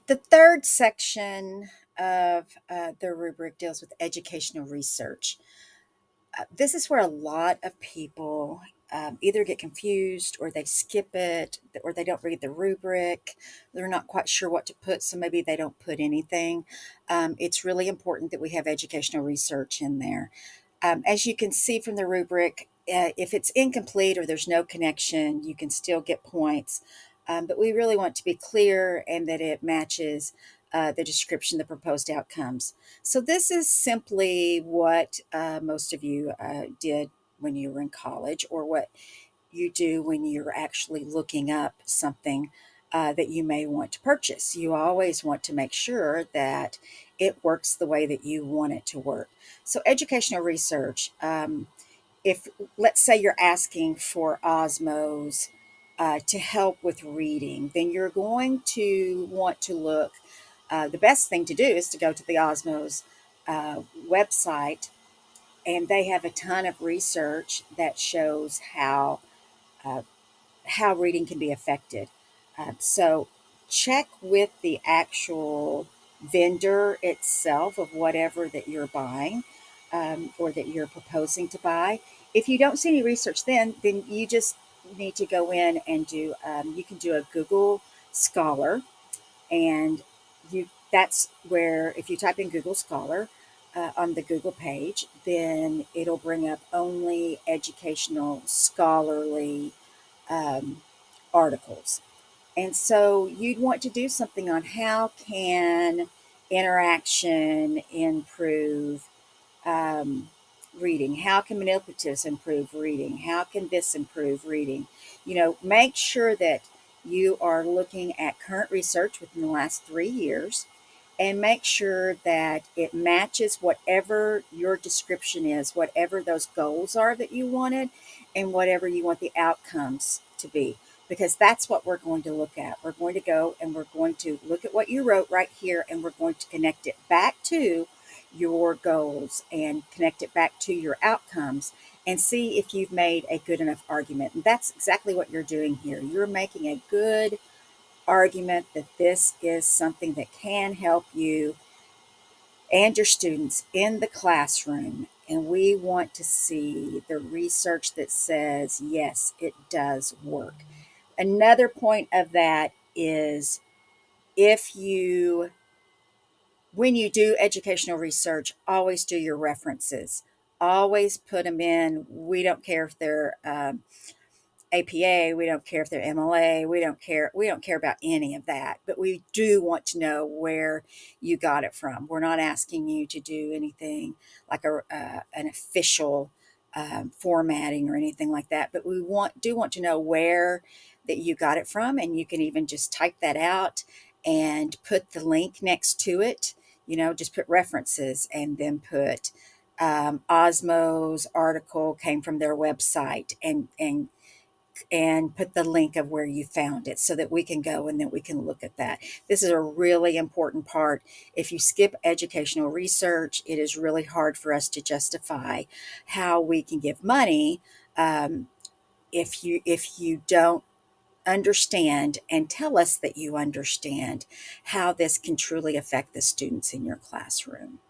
The third section of the rubric deals with educational research. This is where a lot of people either get confused or they skip it or they don't read the rubric. They're not quite sure what to put, so maybe they don't put anything. It's really important that we have educational research in there. As you can see from the rubric, if it's incomplete or there's no connection, you can still get points. But we really want to be clear and that it matches the description, the proposed outcomes. So this is simply what most of you did when you were in college, or what you do when you're actually looking up something that you may want to purchase. You always want to make sure that it works the way that you want it to work. So educational research, if let's say you're asking for Osmos to help with reading, then you're going to want to look. The best thing to do is to go to the Osmos website, and they have a ton of research that shows uh, how reading can be affected. So check with the actual vendor itself of whatever that you're buying, or that you're proposing to buy. If you don't see any research, then you just need to go in and do. You can do a Google Scholar, and you that's where if you type in Google Scholar on the Google page, then it'll bring up only educational scholarly um, articles. And so you'd want to do something on how can interaction improve um, reading? How can manipulatives improve reading? How can this improve reading? Make sure that you are looking at current research within the last 3 years, and make sure that it matches whatever your description is, whatever those goals are that you wanted, and whatever you want the outcomes to be. Because that's what we're going to look at. We're going to go and we're going to look at what you wrote right here, and we're going to connect it back to your goals and connect it back to your outcomes and see if you've made a good enough argument. And that's exactly what you're doing here. You're making a good argument that this is something that can help you and your students in the classroom. And we want to see the research that says, yes, it does work. Another point of that is, if you when you do educational research, always do your references. Always put them in. We don't care if they're APA. We don't care if they're MLA. We don't care. We don't care about any of that. But we do want to know where you got it from. We're not asking you to do anything like an official formatting or anything like that. But we want to know where that you got it from, and you can even just type that out and put the link next to it. Just put references and then put Osmo's article came from their website, and put the link of where you found it so that we can go and then we can look at that. This is a really important part. If you skip educational research, it is really hard for us to justify how we can give money um, if you don't understand and tell us that you understand how this can truly affect the students in your classroom.